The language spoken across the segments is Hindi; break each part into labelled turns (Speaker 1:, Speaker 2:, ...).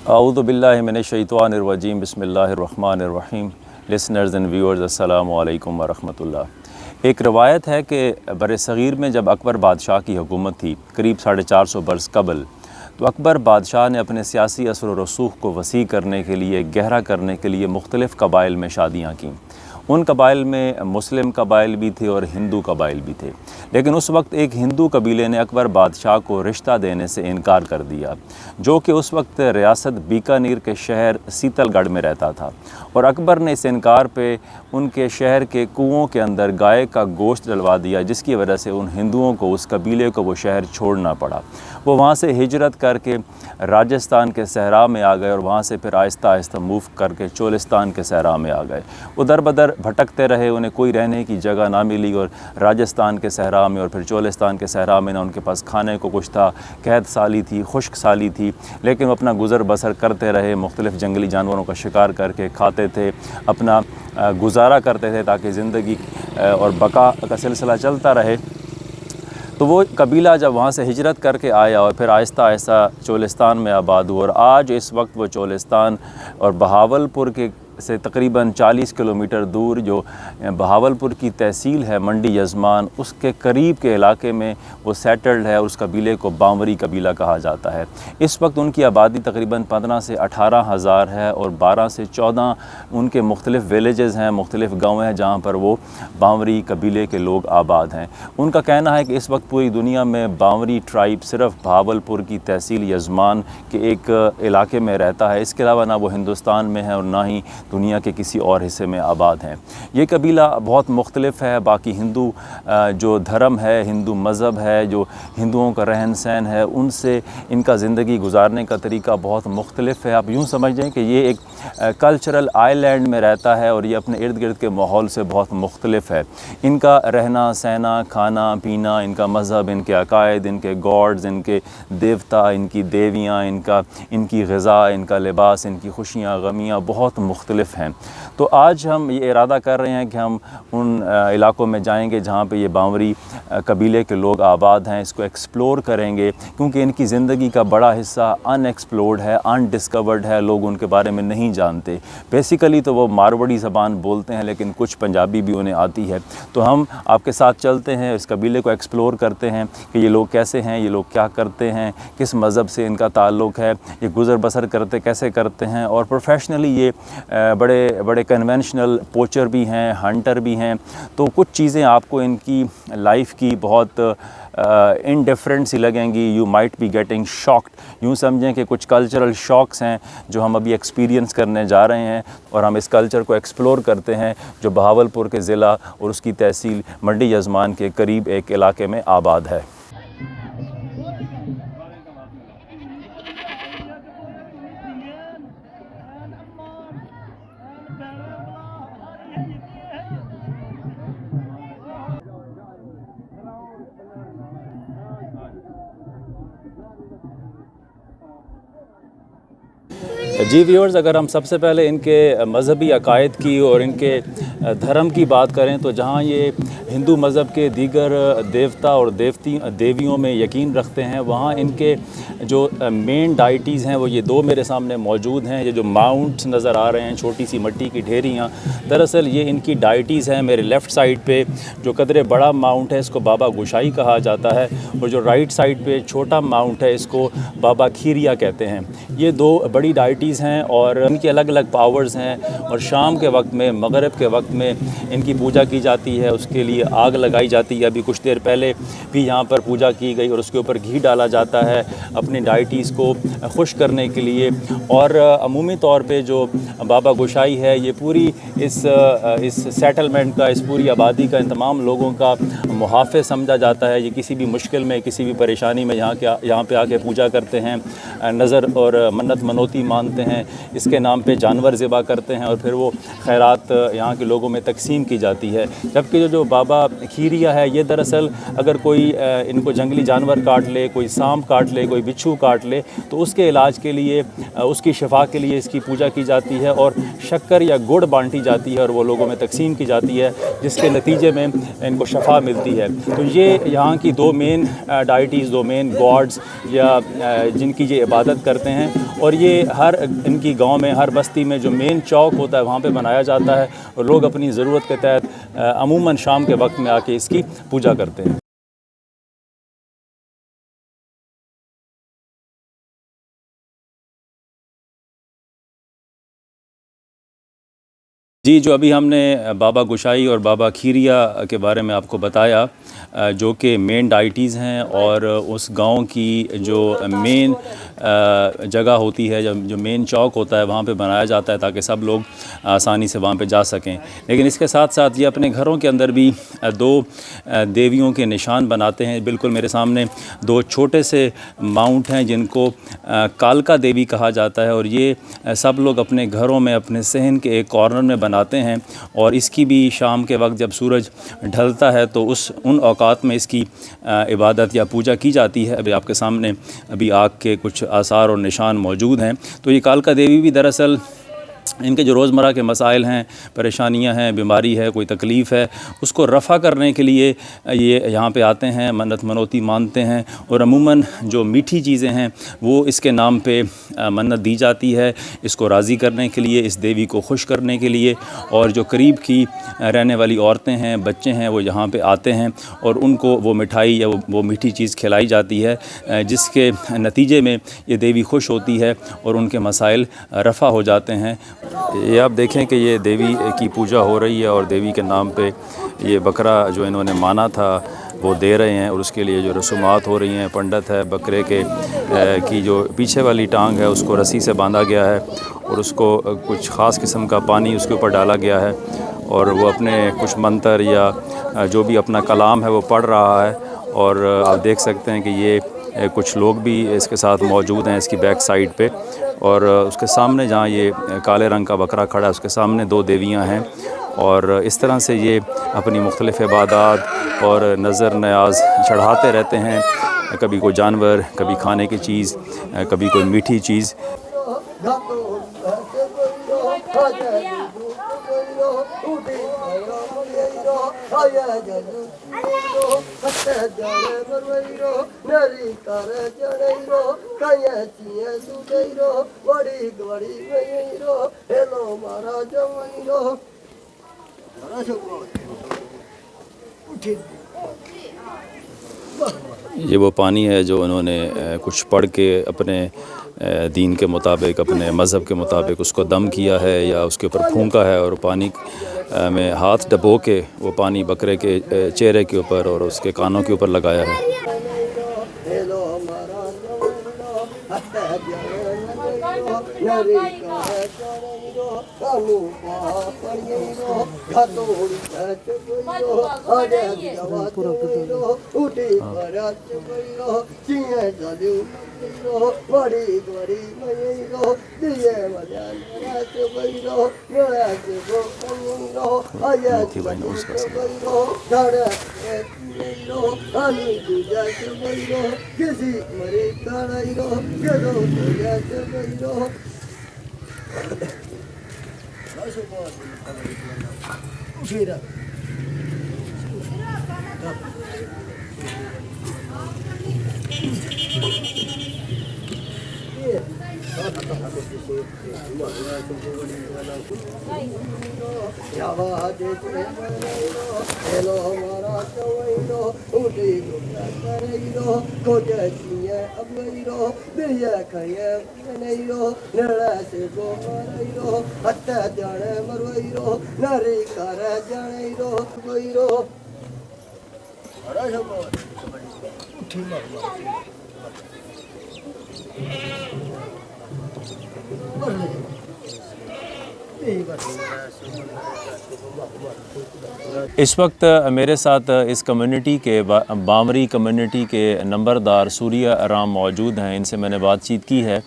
Speaker 1: औज़ु बिल्लाहि मिनश्शैतानिर्रजीम बिस्मिल्लाहिर्रहमानिर्रहीम। लिसनर्स एंड व्यूअर्स अस्सलामु अलैकुम वरहमतुल्लाह। एक रवायत है कि बर-ए-सग़ीर में जब अकबर बादशाह की हुकूमत थी करीब 450 बरस कबल, तो अकबर बादशाह ने अपने सियासी असर व रसूख को वसी करने के लिए, गहरा करने के लिए मुख्तलिफ़ कबाइल में शादियाँ कीं। उन कबाइल में मुस्लिम कबाइल भी थे और हिंदू कबाइल भी थे, लेकिन उस वक्त एक हिंदू कबीले ने अकबर बादशाह को रिश्ता देने से इनकार कर दिया, जो कि उस वक्त रियासत बीकानेर के शहर सीतलगढ़ में रहता था। और अकबर ने इस इनकार पे उनके शहर के कुओं के अंदर गाय का गोश्त डलवा दिया, जिसकी वजह से उन हिंदुओं को, उस कबीले को वो शहर छोड़ना पड़ा। वो वहाँ से हिजरत करके राजस्थान के सहरा में आ गए और वहाँ से फिर आहिस्ता आहिस्ता मूव करके चोलिस्तान के सहरा में आ गए। वो दर बदर भटकते रहे, उन्हें कोई रहने की जगह ना मिली और राजस्थान के सहरा में और फिर चोलिस्तान के सहरा में ना उनके पास खाने को कुछ था, कैद साली थी, खुश्क साली थी, लेकिन वो अपना गुज़र बसर करते रहे। मुख्तलिफ़ जंगली जानवरों का शिकार करके खाते थे, अपना गुजारा करते थे ताकि ज़िंदगी और बका का सिलसिला चलता रहे। तो वो कबीला जब वहाँ से हिजरत करके आया और फिर आहिस्ता आहिस्ता चोलिस्तान में आबाद हुआ और आज इस वक्त वो चोलिस्तान और बहावलपुर के से तकरीबन 40 किलोमीटर दूर जो बहावलपुर की तहसील है मंडी यज़मान, उसके करीब के इलाके में वो सेटल्ड है और उस कबीले को बावरी कबीला कहा जाता है। इस वक्त उनकी आबादी तकरीबन 15 से 18 हज़ार है और 12 से 14 उनके मुख्तलिफ़ विलेजेस हैं, मुख्तलिफ़ गाँव हैं जहाँ पर वो बावरी कबीले के लोग आबाद हैं। उनका कहना है कि इस वक्त पूरी दुनिया में बावरी ट्राइब सिर्फ़ बहावलपुर की तहसील यज़मान के एक इलाके में रहता है। इसके अलावा ना वो हिंदुस्तान में है और ना ही दुनिया के किसी और हिस्से में आबाद हैं। ये कबीला बहुत मुख्तलिफ़ है, बाकी हिंदू जो धर्म है, हिंदू मज़हब है, जो हिंदुओं का रहन सहन है, उनसे इनका ज़िंदगी गुजारने का तरीका बहुत मुख्तलिफ़ है। आप यूँ समझें कि ये एक कल्चरल आइलैंड में रहता है और ये अपने इर्द गिर्द के माहौल से बहुत मुख्तलिफ़ है। इनका रहना सहना, खाना पीना, इनका मज़हब, इनके अकायद, इनके गॉड्स, इनके देवता, इनकी देवियाँ, इनकी ग़िज़ा, इनका लिबास, इनकी खुशियाँ गमियाँ बहुत मुख्तलिफ़ हैं। तो आज हम ये इरादा कर रहे हैं कि हम उन इलाकों में जाएंगे जहाँ पे ये बावरी कबीले के लोग आबाद हैं, इसको एक्सप्लोर करेंगे, क्योंकि इनकी ज़िंदगी का बड़ा हिस्सा अनएक्सप्लोर्ड है, अनडिस्कवर्ड है, लोग उनके बारे में नहीं जानते। बेसिकली तो वो मारवाड़ी ज़बान बोलते हैं, लेकिन कुछ पंजाबी भी उन्हें आती है। तो हम आपके साथ चलते हैं, इस कबीले को एक्सप्लोर करते हैं कि ये लोग कैसे हैं, ये लोग क्या करते हैं, किस मज़हब से इनका ताल्लुक़ है, ये गुज़र बसर कैसे करते हैं, और प्रोफेशनली ये बड़े बड़े कन्वेंशनल पोचर भी हैं, हंटर भी हैं। तो कुछ चीज़ें आपको इनकी लाइफ की बहुत इनडिफरेंट सी लगेंगी। You might be getting shocked. यूँ समझें कि कुछ कल्चरल शॉक्स हैं जो हम अभी एक्सपीरियंस करने जा रहे हैं और हम इस कल्चर को एक्सप्लोर करते हैं जो बहावलपुर के ज़िला और उसकी तहसील मंडी यज़मान के करीब एक इलाके में आबाद है। जी व्यूअर्स, अगर हम सबसे पहले इनके मज़हबी अकायद की और इनके धर्म की बात करें तो जहाँ ये हिंदू मज़हब के दीगर देवता और देवियों में यकीन रखते हैं, वहाँ इनके जो मेन डाइटीज़ हैं वो ये दो मेरे सामने मौजूद हैं। ये जो माउंट्स नज़र आ रहे हैं, छोटी सी मिट्टी की ढेरियाँ, दरअसल ये इनकी डाइटीज़ हैं। मेरे लेफ़्ट साइड पे जो कदरे बड़ा माउंट है इसको बाबा गोशाई कहा जाता है और जो राइट साइड पे छोटा माउंट है इसको बाबा खीरिया कहते हैं। ये दो बड़ी डाइटीज़ हैं और इनकी अलग अलग पावर्स हैं और शाम के वक्त में, मगरिब के वक्त में इनकी पूजा की जाती है। उसके लिए आग लगाई जाती है। अभी कुछ देर पहले भी यहाँ पर पूजा की गई और उसके ऊपर घी डाला जाता है अपनी डाइटीज़ को खुश करने के लिए। और अमूमी तौर पे जो बाबा गोशाई है ये पूरी इस सेटलमेंट का, इस पूरी आबादी का, इन तमाम लोगों का मुहाफ़िज़ समझा जाता है। ये किसी भी मुश्किल में, किसी भी परेशानी में यहाँ पे आके पूजा करते हैं, नज़र और मन्नत मनोती मानते हैं, इसके नाम पे जानवर ज़िबा करते हैं और फिर वो खैरात यहाँ के लोगों में तकसीम की जाती है। जबकि जो बाबा खीरिया है ये दरअसल अगर कोई इनको जंगली जानवर काट ले, कोई सांप काट ले, कोई बिच्छू काट ले, तो उसके इलाज के लिए, उसकी शिफा के लिए इसकी पूजा की जाती है और शक्कर या गुड़ बांटी जाती है और वो लोगों में तकसीम की जाती है, जिसके नतीजे में इनको शफा मिलती है। तो ये यहाँ की दो मेन डाइटीज़, दो मेन गॉड्स या जिनकी ये इबादत करते हैं। और ये हर इनकी गांव में, हर बस्ती में जो मेन चौक होता है वहाँ पे बनाया जाता है और लोग अपनी ज़रूरत के तहत अमूमन शाम के वक्त में आके इसकी पूजा करते हैं। जी, जो अभी हमने बाबा गुशाई और बाबा खीरिया के बारे में आपको बताया, जो कि मेन डाइटीज़ हैं और उस गांव की जो मेन जगह होती है, जो मेन चौक होता है वहाँ पे बनाया जाता है ताकि सब लोग आसानी से वहाँ पे जा सकें। लेकिन इसके साथ साथ ये अपने घरों के अंदर भी दो देवियों के निशान बनाते हैं। बिल्कुल मेरे सामने दो छोटे से माउंट हैं जिनको कालका देवी कहा जाता है और ये सब लोग अपने घरों में, अपने सहन के एक कॉर्नर में बनाते हैं और इसकी भी शाम के वक्त जब सूरज ढलता है तो उन औकात में इसकी इबादत या पूजा की जाती है। अभी आपके सामने अभी आग के कुछ आसार और निशान मौजूद हैं। तो ये कालका देवी भी दरअसल इनके जो रोज़मर्रा के मसाइल हैं, परेशानियां हैं, बीमारी है, कोई तकलीफ़ है, उसको रफ़ा करने के लिए ये यहाँ पे आते हैं, मन्नत मनौती मानते हैं और अमूमन जो मीठी चीज़ें हैं वो इसके नाम पे मन्नत दी जाती है, इसको राज़ी करने के लिए, इस देवी को खुश करने के लिए। और जो करीब की रहने वाली औरतें हैं, बच्चे हैं, वो यहाँ पे आते हैं और उनको वो मिठाई या वो मीठी चीज़ खिलाई जाती है, जिसके नतीजे में ये देवी खुश होती है और उनके मसाइल रफ़ा हो जाते हैं। ये आप देखें कि ये देवी की पूजा हो रही है और देवी के नाम पे ये बकरा जो इन्होंने माना था वो दे रहे हैं और उसके लिए जो रसूमात हो रही हैं, पंडित है, बकरे के की जो पीछे वाली टांग है उसको रस्सी से बांधा गया है और उसको कुछ ख़ास किस्म का पानी उसके ऊपर डाला गया है और वो अपने कुछ मंत्र या जो भी अपना कलाम है वो पढ़ रहा है। और आप देख सकते हैं कि ये कुछ लोग भी इसके साथ मौजूद हैं इसकी बैक साइड पे और उसके सामने जहाँ ये काले रंग का बकरा खड़ा है उसके सामने दो देवियाँ हैं और इस तरह से ये अपनी मुख्तलिफ़ इबादत और नज़र न्याज चढ़ाते रहते हैं। कभी कोई जानवर, कभी खाने की चीज़, कभी कोई मीठी चीज़। ये वो पानी है जो उन्होंने कुछ पढ़ के अपने दीन के मुताबिक, अपने मज़हब के मुताबिक उसको दम किया है या उसके ऊपर फूंका है और पानी में हाथ डबो के वो पानी बकरे के चेहरे के ऊपर और उसके कानों के ऊपर लगाया है। इस वक्त मेरे साथ इस कम्युनिटी के बामरी कम्युनिटी के नंबरदार सूर्या राम मौजूद हैं। इनसे मैंने बातचीत की है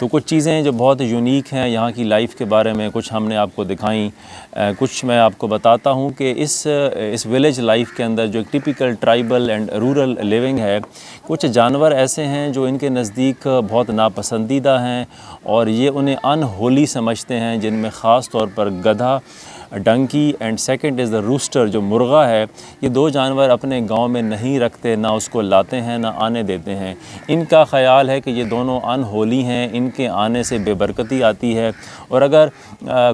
Speaker 1: तो कुछ चीज़ें जो बहुत यूनिक हैं यहाँ की लाइफ के बारे में कुछ हमने आपको दिखाई, कुछ मैं आपको बताता हूँ कि इस विलेज लाइफ के अंदर जो एक typical tribal and rural living है, कुछ जानवर ऐसे हैं जो इनके नज़दीक बहुत नापसंदीदा हैं और ये उन्हें अनहोली समझते हैं, जिनमें ख़ास तौर पर गधा, donkey and second is the rooster जो मुर्गा है। ये दो जानवर अपने गांव में नहीं रखते, ना उसको लाते हैं ना आने देते हैं। इनका ख़याल है कि ये दोनों अनहोली हैं, इनके आने से बेबरकती आती है। और अगर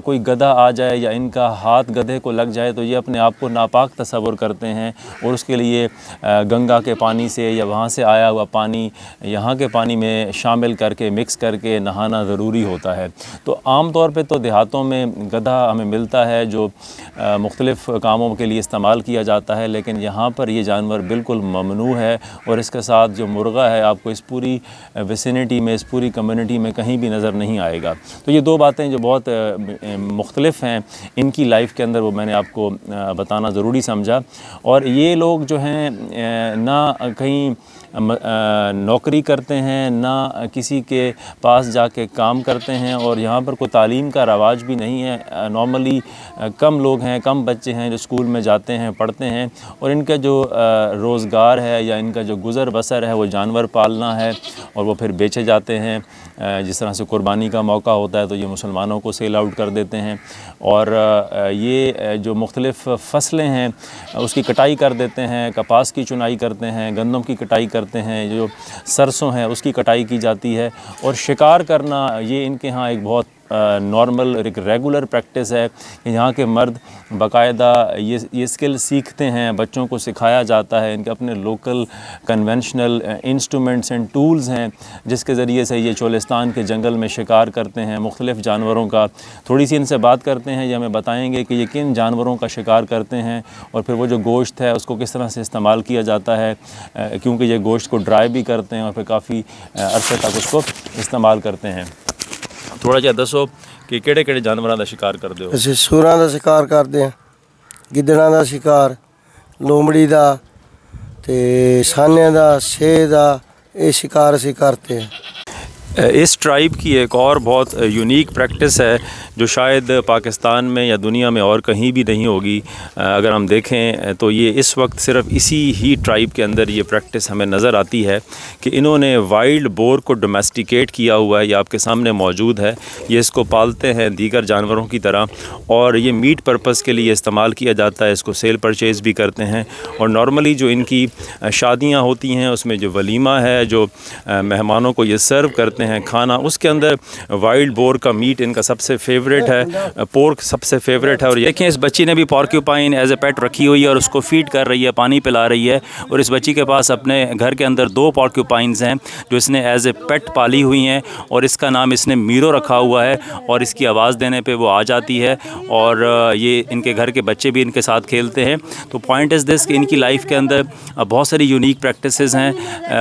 Speaker 1: कोई गधा आ जाए या इनका हाथ गधे को लग जाए तो ये अपने आप को नापाक तस्वुर करते हैं और उसके लिए गंगा के पानी से या वहाँ से आया हुआ पानी यहाँ के पानी में शामिल करके मिक्स करके नहाना ज़रूरी होता है। तो आम तौर पे तो देहातों में गधा हमें मिलता है जो मुख्तलिफ़ कामों के लिए इस्तेमाल किया जाता है, लेकिन यहाँ पर ये जानवर बिल्कुल ममनू है। और इसके साथ जो मुर्गा है आपको इस पूरी विसिनिटी में, इस पूरी कम्युनिटी में कहीं भी नज़र नहीं आएगा। तो ये दो बातें जो बहुत मुख्तलिफ़ हैं इनकी लाइफ के अंदर, वो मैंने आपको बताना ज़रूरी समझा। और ये लोग जो हैं ना कहीं नौकरी करते हैं, ना किसी के पास जाके काम करते हैं, और यहाँ पर कोई तालीम का रवाज भी नहीं है। नॉर्मली कम लोग हैं, कम बच्चे हैं जो स्कूल में जाते हैं, पढ़ते हैं, और इनका जो रोज़गार है या इनका जो गुज़र बसर है वो जानवर पालना है, और वो फिर बेचे जाते हैं। जिस तरह से कुर्बानी का मौका होता है तो ये मुसलमानों को सेल आउट कर देते हैं, और ये जो मुख्तलिफ़ फसलें हैं उसकी कटाई कर देते हैं, कपास की चुनाई करते हैं, गंदम की कटाई करते हैं, जो सरसों है उसकी कटाई की जाती है। और शिकार करना ये इनके यहाँ एक बहुत नॉर्मल एक रेगुलर प्रैक्टिस है कि यहाँ के मर्द बाकायदा ये स्किल सीखते हैं, बच्चों को सिखाया जाता है। इनके अपने local conventional instruments and tools हैं जिसके ज़रिए से ये चोलिस्तान के जंगल में शिकार करते हैं मुख्तलिफ़ जानवरों का। थोड़ी सी इनसे बात करते हैं, ये हमें बताएंगे कि ये किन जानवरों का शिकार करते हैं और फिर वो जो गोश्त है उसको किस तरह से इस्तेमाल किया जाता है, क्योंकि ये गोश्त को ड्राई भी करते हैं और फिर काफ़ी अरसे तक उसको इस्तेमाल करते हैं। थोड़ा जिहा दसो कि किहड़े-किहड़े जानवरों का शिकार करते हो?
Speaker 2: ਅਸੀਂ ਸੂਰਾਂ ਦਾ शिकार करते हैं, ਗਿੱਦੜਾਂ ਦਾ शिकार, ਲੋਮੜੀ ਦਾ ਤੇ ਸਾਨਿਆਂ ਦਾ, ਛੇ ਦਾ, ਇਹ शिकार ਅਸੀਂ करते हैं।
Speaker 1: इस ट्राइब की एक और बहुत यूनिक प्रैक्टिस है जो शायद पाकिस्तान में या दुनिया में और कहीं भी नहीं होगी। अगर हम देखें तो ये इस वक्त सिर्फ इसी ही ट्राइब के अंदर ये प्रैक्टिस हमें नज़र आती है कि इन्होंने वाइल्ड बोर को डोमेस्टिकेट किया हुआ है। ये आपके सामने मौजूद है। ये इसको पालते हैं दीगर जानवरों की तरह, और ये मीट पर्पज़ के लिए इस्तेमाल किया जाता है। इसको सेल परचेज़ भी करते हैं। और नॉर्मली जो इनकी शादियाँ होती हैं उसमें जो वलीमा है, जो मेहमानों को ये सर्व करते हैं खाना, उसके अंदर वाइल्ड बोर का मीट इनका सबसे फेवरेट है, पोर्क सबसे फेवरेट है। और देखें इस बच्ची ने भी पॉर्क्यूपाइन एज ए पेट रखी हुई है और उसको फीड कर रही है, पानी पिला रही है। और इस बच्ची के पास अपने घर के अंदर 2 पॉर्क्यूपाइंस हैं जो इसने एज ए पेट पाली हुई हैं, और इसका नाम इसने मीरो रखा हुआ है। और इसकी आवाज़ देने पे वो आ जाती है, और ये इनके घर के बच्चे भी इनके साथ खेलते हैं। तो पॉइंट इज़ दिस कि इनकी लाइफ के अंदर बहुत सारी यूनिक प्रैक्टिसेस हैं,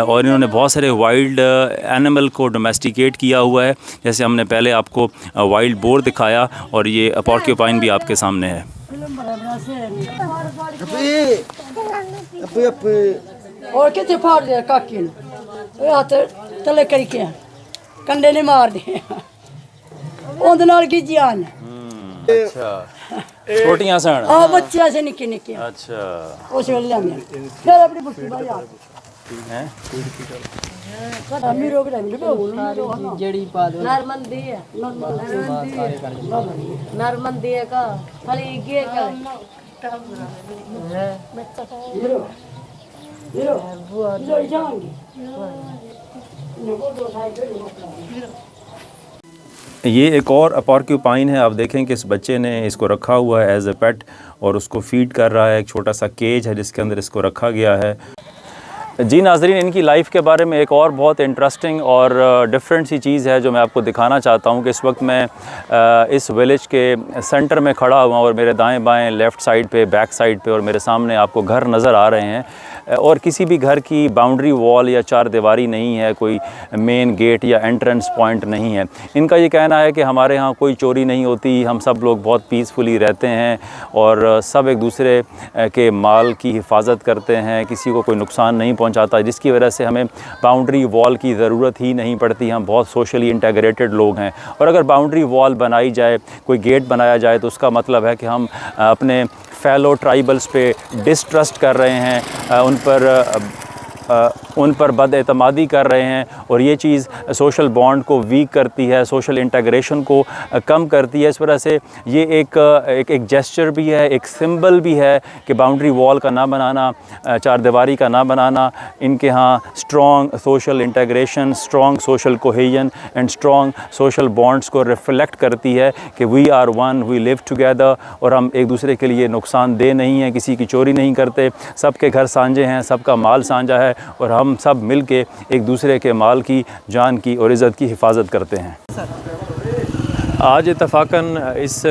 Speaker 1: और इन्होंने बहुत सारे वाइल्ड एनिमल को डोमेस्टिकेट किया हुआ है। जैसे हमने पहले आपको वाइल्ड बोर दिखाया, और ये पॉर्क्यूपाइन भी आपके सामने है।
Speaker 3: और कितने फाड़ दे काकी ने हाथ तले करके कंडे ने मार दिए ਉਹਦੇ ਨਾਲ ਕੀ ਜਾਨ
Speaker 1: अच्छा, छोटियां सन
Speaker 3: ਆ ਬੱਚਿਆਂ ਸੇ ਨਿੱਕੇ ਨਿੱਕੇ
Speaker 1: अच्छा
Speaker 3: ਉਸ ਵੇਲੇ ਲਿਆਂਦੇ ਫਿਰ ਆਪਣੀ ਬੁੱਤੀ ਬਾਈ ਆ
Speaker 1: हैं
Speaker 3: ਸਾਡਾ ਮੀਰੋ ਕਿਹੜਾ ਮਿਲ
Speaker 4: जड़ी पा दो
Speaker 3: ਨਰਮੰਦੀ ਹੈ ਨਰਮੰਦੀ ਹੈ ਕਾ ਹਲੀ ਗੇ ਕਾ ਮੀਰੋ ਮੀਰੋ ਬੁਆ ਜੋ ਜਾਣਗੇ
Speaker 1: ये एक और पॉर्क्यूपाइन है। आप देखें कि इस बच्चे ने इसको रखा हुआ है एज ए पेट, और उसको फीड कर रहा है। एक छोटा सा केज है जिसके अंदर इसको रखा गया है। जी नाज़रीन, इनकी लाइफ के बारे में एक और बहुत इंटरेस्टिंग और डिफरेंट सी चीज़ है जो मैं आपको दिखाना चाहता हूँ कि इस वक्त मैं इस विलेज के सेंटर में खड़ा हुआ हूँ, और मेरे दाएं बाएं लेफ़्ट साइड पे, बैक साइड पे और मेरे सामने आपको घर नज़र आ रहे हैं। और किसी भी घर की बाउंड्री वॉल या चार दीवारी नहीं है, कोई मेन गेट या एंट्रेंस पॉइंट नहीं है। इनका ये कहना है कि हमारे यहाँ कोई चोरी नहीं होती, हम सब लोग बहुत पीसफुली रहते हैं और सब एक दूसरे के माल की हिफाजत करते हैं, किसी को कोई नुकसान नहीं पहुँचाता, जिसकी वजह से हमें बाउंड्री वॉल की ज़रूरत ही नहीं पड़ती। हम बहुत सोशली इंटेग्रेटेड लोग हैं। और अगर बाउंड्री वॉल बनाई जाए, कोई गेट बनाया जाए, तो उसका मतलब है कि हम अपने फेलो ट्राइबल्स पे डिस्ट्रस्ट कर रहे हैं, उन पर उन पर बदएतमादी कर रहे हैं, और ये चीज़ सोशल बॉन्ड को वीक करती है, सोशल इंटीग्रेशन को कम करती है। इस वजह से ये एक जेस्चर भी है, एक सिंबल भी है कि बाउंड्री वॉल का ना बनाना, चारदीवारी का ना बनाना इनके यहाँ strong social integration, strong social cohesion and strong social bonds को रिफ्लेक्ट करती है कि we are one, we live together, और हम एक दूसरे के लिए नुकसानदेह नहीं हैं, किसी की चोरी नहीं करते, सबके घर सांझे हैं, सबका माल सांझा है, और हम सब मिल के एक दूसरे के माल की, जान की और इज़्ज़त की हिफाजत करते हैं। आज इत्तफ़ाक़न इस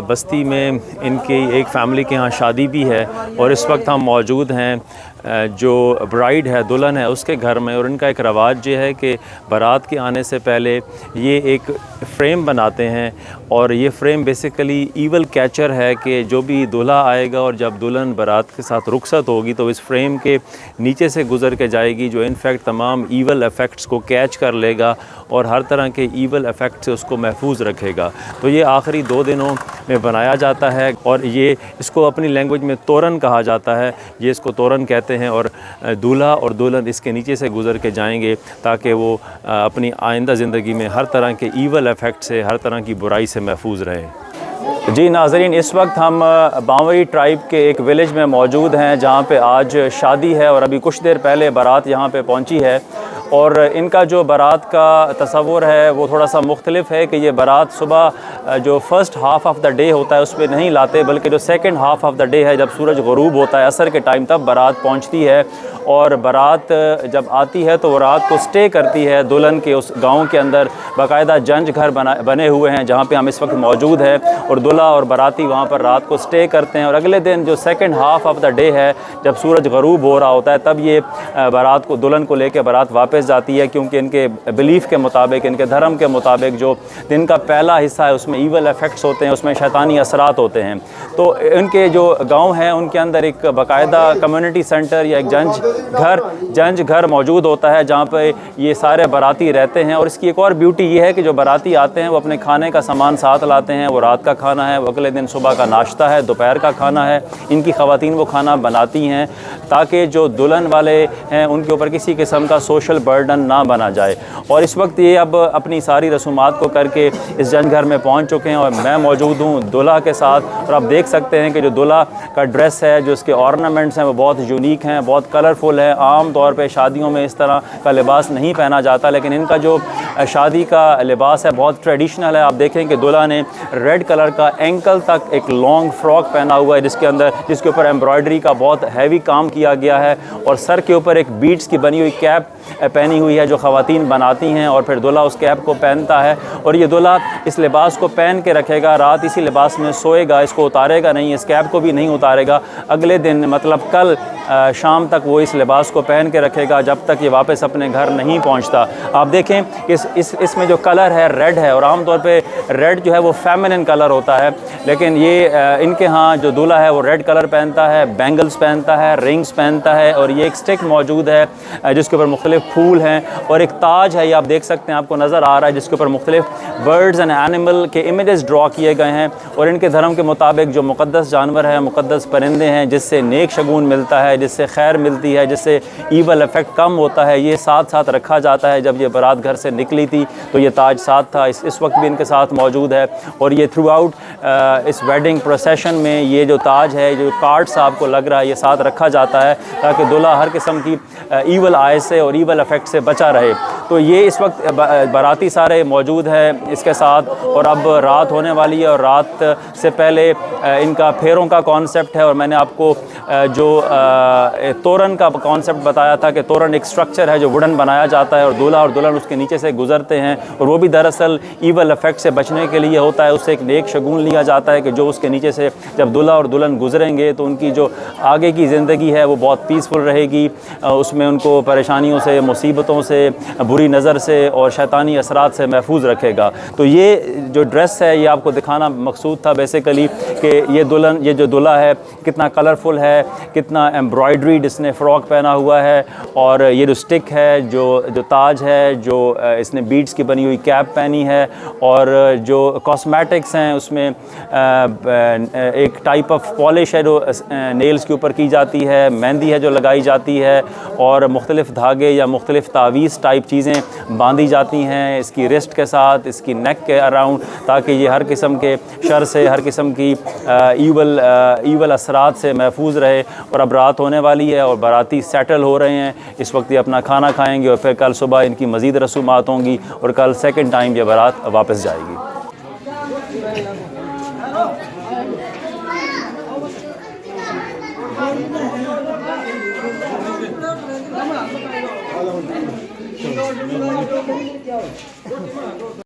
Speaker 1: बस्ती में इनकी एक फ़ैमिली के यहाँ शादी भी है, और इस वक्त हम मौजूद हैं जो ब्राइड है, दुल्हन है, उसके घर में। और इनका एक रवाज ये है कि बारात के आने से पहले ये एक फ़्रेम बनाते हैं, और ये फ़्रेम बेसिकली ईवल कैचर है कि जो भी दूल्हा आएगा और जब दुल्हन बारात के साथ रुखसत होगी तो इस फ्रेम के नीचे से गुज़र के जाएगी, जो इनफैक्ट तमाम ईवल इफ़ेक्ट्स को कैच कर लेगा और हर तरह के ईवल इफ़ेक्ट से उसको महफूज रखेगा। तो ये आखिरी 2 दिनों में बनाया जाता है, और ये इसको अपनी लैंग्वेज में तोरन कहा जाता है, ये इसको तोरन कहते हैं। और दूल्हा और दुल्हन इसके नीचे से गुज़र के जाएंगे ताकि वो अपनी आइंदा ज़िंदगी में हर तरह के ईवल इफ़ेक्ट से, हर तरह की बुराई से महफूज रहे। जी नाज़रीन, इस वक्त हम बावरी ट्राइब के एक विलेज में मौजूद हैं जहाँ पे आज शादी है, और अभी कुछ देर पहले बारात यहाँ पे पहुँची है। और इनका जो बारात का तसव्वुर है वो थोड़ा सा मुख्तलिफ है कि ये बारात सुबह जो first half of the day होता है उस पर नहीं लाते, बल्कि जो second half of the day है, जब सूरज ग़ुरूब होता है असर के टाइम, तब बारात पहुंचती है। और बारात जब आती है तो वो रात को स्टे करती है दुल्हन के उस गांव के अंदर। बाकायदा जंज घर बने हुए हैं जहाँ पे हम इस वक्त मौजूद हैं, और दूल्हा और बाराती वहाँ पर रात को स्टे करते हैं। और अगले दिन जो second half of the day है, जब सूरज ग़रूब हो रहा होता है, तब ये बारात को, दुल्हन को लेकर बारात वापस जाती है, क्योंकि इनके बिलीफ़ के मुताबिक, इनके धर्म के मुताबिक जो दिन का पहला हिस्सा है उसमें ईवल इफ़ेक्ट्स होते हैं, उसमें शैतानी असरात होते हैं। तो इनके जो गाँव हैं उनके अंदर एक बाकायदा कम्युनिटी सेंटर या एक जंज घर मौजूद होता है जहाँ पे ये सारे बाराती रहते हैं। और इसकी एक और ब्यूटी ये है कि जो बाराती आते हैं वो अपने खाने का सामान साथ लाते हैं। वो रात का खाना है, वो अगले दिन सुबह का नाश्ता है, दोपहर का खाना है, इनकी ख़वातीन वो खाना बनाती हैं ताकि जो दुल्हन वाले हैं उनके ऊपर किसी किस्म का सोशल बर्डन ना बना जाए। और इस वक्त ये अब अपनी सारी रसूमात को करके इस जंज घर में पहुँच चुके हैं, और मैं मौजूद हूँ दूल्हा के साथ। और आप देख सकते हैं कि जो दूल्हा का ड्रेस है, जो इसके ऑर्नामेंट्स हैं, वो बहुत यूनिक हैं, बहुत कलरफुल है। आम तौर पे शादियों में इस तरह का लिबास नहीं पहना जाता, लेकिन इनका जो शादी का लिबास है बहुत ट्रेडिशनल है। आप देखें कि दूल्हा ने रेड कलर का एंकल तक एक लॉन्ग फ्रॉक पहना हुआ है, जिसके ऊपर एम्ब्रॉयडरी का बहुत हैवी काम किया गया है, और सर के ऊपर एक बीड्स की बनी हुई कैप पहनी हुई है जो ख़वातीन बनाती हैं, और फिर दूल्हा उस कैप को पहनता है। और ये दूल्हा इस लिबास को पहन के रखेगा, रात इसी लिबास में सोएगा, इसको उतारेगा नहीं, इस कैप को भी नहीं उतारेगा। अगले दिन मतलब कल शाम तक वो इस लिबास को पहन के रखेगा जब तक ये वापस अपने घर नहीं पहुंचता। आप देखें इसमें जो कलर है रेड है, और आमतौर पे रेड जो है वो फेमिनिन कलर होता है, लेकिन ये इनके यहाँ जो दूल्हा है वो रेड कलर पहनता है, बैंगल्स पहनता है, रिंग्स पहनता है, और ये एक स्टिक मौजूद है जिसके ऊपर मुख्तलिफ फूल हैं, और एक ताज है, ये आप देख सकते हैं, आपको नज़र आ रहा है, जिसके ऊपर मुख्तलिफ बर्ड्स एंड एनिमल के इमेजेस ड्रॉ किए गए हैं। और इनके धर्म के मुताबिक जो मुक़द्दस जानवर है, मुक़द्दस परिंदे हैं, जिससे नेक शगुन मिलता है, जिससे खैर मिलती है, जिससे ईवल इफ़ेक्ट कम होता है, ये साथ साथ रखा जाता है। जब ये बारात घर से निकली थी तो ये ताज साथ था, इस वक्त भी इनके साथ मौजूद है। और ये थ्रू आउट इस वेडिंग प्रोसेशन में ये जो ताज है, जो कार्ड्स आपको लग रहा है, ये साथ रखा जाता है ताकि दूल्हा हर किस्म की ईवल आय से और ईवल इफ़ेक्ट से बचा रहे। तो ये इस वक्त बाराती सारे मौजूद है इसके साथ, और अब रात होने वाली है, और रात से पहले इनका फेरों का कॉन्सेप्ट है। और मैंने आपको जो तोरन का कॉन्सेप्ट बताया था कि तोरन एक स्ट्रक्चर है जो वुडन बनाया जाता है, और दूल्हा और दुल्हन उसके नीचे से गुजरते हैं, और वो भी दरअसल ईवल इफ़ेक्ट से बचने के लिए होता है। उससे एक नेक शगुन लिया जाता है कि जो उसके नीचे से जब दूल्हा और दुल्हन गुजरेंगे तो उनकी जो आगे की ज़िंदगी है वो बहुत पीसफुल रहेगी, उसमें उनको परेशानियों से, मुसीबतों से, बुरी नज़र से और शैतानी असरात से महफूज रखेगा। तो ये जो ड्रेस है ये आपको दिखाना मकसूद था बेसिकली कि ये जो दूल्हा है कितना कलरफुल है, कितना एम्ब्रॉयडरीड इसने फ़्रॉक पहना हुआ है, और ये जो स्टिक है, जो ताज है, जो इसने बीड्स की बनी हुई कैप पहनी है, और जो कॉस्मेटिक्स हैं उसमें एक टाइप ऑफ पॉलिश है जो नेल्स के ऊपर की जाती है, मेहंदी है जो लगाई जाती है, और मुख्तलिफ़ धागे या मुख्तलिफ़ तावीज़ टाइप चीज़ें बांधी जाती हैं इसकी रिस्ट के साथ, इसकी नेक के अराउंड, ताकि ये हर किस्म के शर से, हर किस्म की ईवल असरात से महफूज रहे। और अब रात होने वाली है और बाराती सेटल हो रहे हैं, इस वक्त ये अपना खाना खाएंगे और फिर कल सुबह इनकी मज़ीद रसूमात होंगी और कल सेकंड टाइम ये बारात वापस जाएगी।